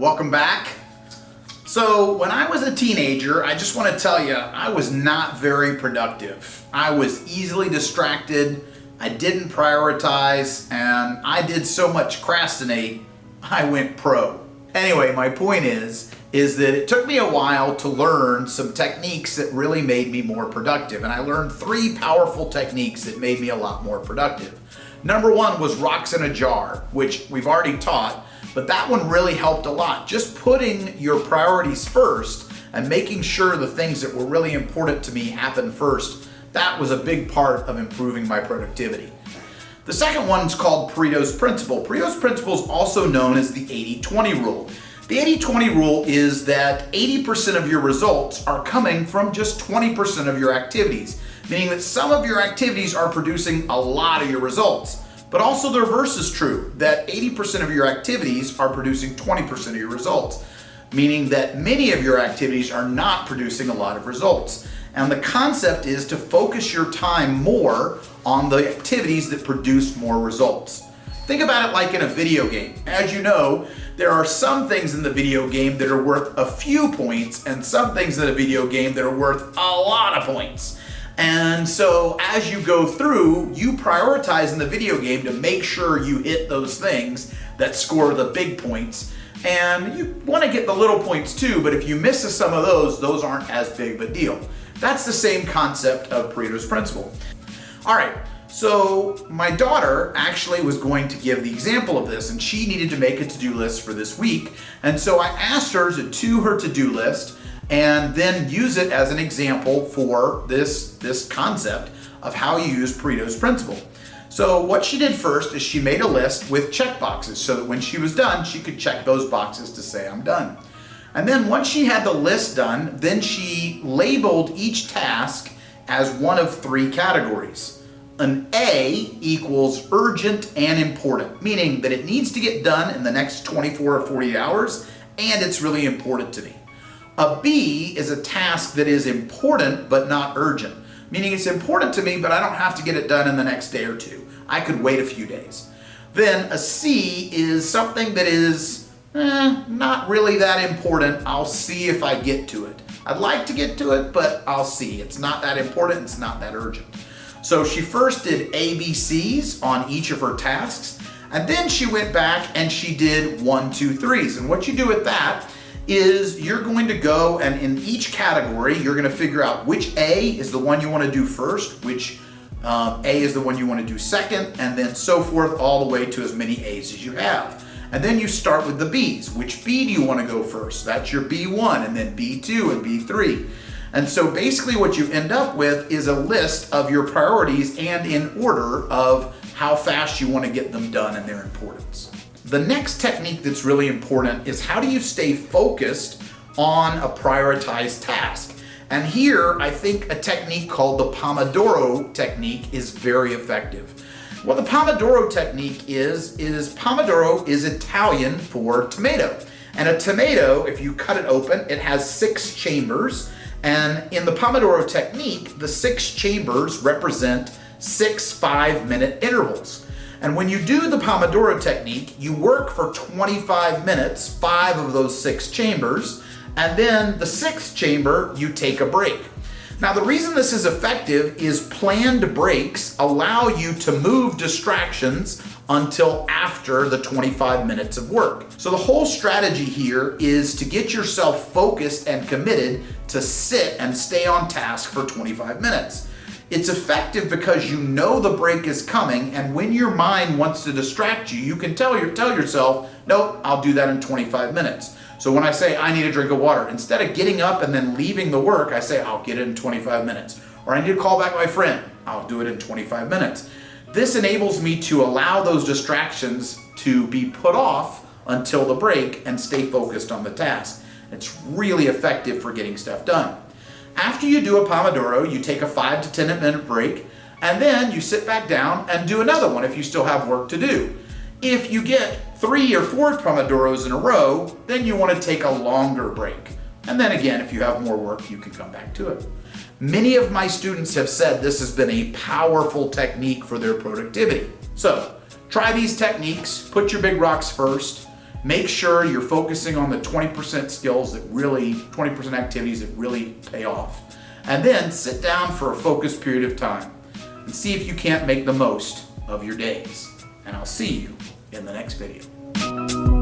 Welcome back. So when I was a teenager, I just want to tell you, I was not very productive. I was easily distracted, I didn't prioritize, and I did so much procrastinate, I went pro. Anyway, my point is that it took me a while to learn some techniques that really made me more productive. And I learned 3 powerful techniques that made me a lot more productive. Number 1 was rocks in a jar, which we've already taught, but that one really helped a lot. Just putting your priorities first and making sure the things that were really important to me happen first, that was a big part of improving my productivity. The second one is called Pareto's Principle. Pareto's Principle is also known as the 80-20 rule. The 80-20 rule is that 80% of your results are coming from just 20% of your activities, meaning that some of your activities are producing a lot of your results. But also the reverse is true, that 80% of your activities are producing 20% of your results, meaning that many of your activities are not producing a lot of results. And the concept is to focus your time more on the activities that produce more results. Think about it like in a video game. As you know, there are some things in the video game that are worth a few points and some things in a video game that are worth a lot of points. And so as you go through, you prioritize in the video game to make sure you hit those things that score the big points. And you want to get the little points too, but if you miss some of those aren't as big of a deal. That's the same concept of Pareto's Principle. All right, so my daughter actually was going to give the example of this, and she needed to make a to-do list for this week. And so I asked her to do her to-do list and then use it as an example for this concept of how you use Pareto's Principle. So what she did first is she made a list with check boxes so that when she was done, she could check those boxes to say, I'm done. And then once she had the list done, then she labeled each task as one of 3 categories. An A equals urgent and important, meaning that it needs to get done in the next 24 or 48 hours, and it's really important to me. A B is a task that is important but not urgent, meaning it's important to me, but I don't have to get it done in the next day or 2. I could wait a few days. Then a C is something that is not really that important. I'll see if I get to it. I'd like to get to it, but I'll see. It's not that important, it's not that urgent. So she first did ABCs on each of her tasks, and then she went back and she did 1, 2, 3s. And what you do with that is you're going to go and in each category, you're going to figure out which A is the one you want to do first, which A is the one you want to do second, and then so forth all the way to as many A's as you have. And then you start with the B's. Which B do you want to go first? That's your B1, and then B2 and B3. And so basically what you end up with is a list of your priorities and in order of how fast you want to get them done and their importance. The next technique that's really important is how do you stay focused on a prioritized task? And here I think a technique called the Pomodoro technique is very effective. What the Pomodoro technique is Pomodoro is Italian for tomato. And a tomato, if you cut it open, it has 6 chambers. And in the Pomodoro technique, the 6 chambers represent 6 5-minute intervals. And when you do the Pomodoro technique, you work for 25 minutes, 5 of those 6 chambers, and then the 6th chamber, you take a break. Now the reason this is effective is planned breaks allow you to move distractions until after the 25 minutes of work. So the whole strategy here is to get yourself focused and committed to sit and stay on task for 25 minutes. It's effective because you know the break is coming, and when your mind wants to distract you, you can tell yourself, nope, I'll do that in 25 minutes. So when I say I need a drink of water, instead of getting up and then leaving the work, I say I'll get it in 25 minutes. Or I need to call back my friend, I'll do it in 25 minutes. This enables me to allow those distractions to be put off until the break and stay focused on the task. It's really effective for getting stuff done. After you do a Pomodoro, you take a 5 to 10 minute break, and then you sit back down and do another one if you still have work to do. If you get 3 or 4 Pomodoros in a row, then you want to take a longer break. And then again, if you have more work, you can come back to it. Many of my students have said this has been a powerful technique for their productivity. So try these techniques, put your big rocks first, Make sure you're focusing on the 20% skills that really, 20% activities that really pay off. And then sit down for a focused period of time and see if you can't make the most of your days. And I'll see you in the next video.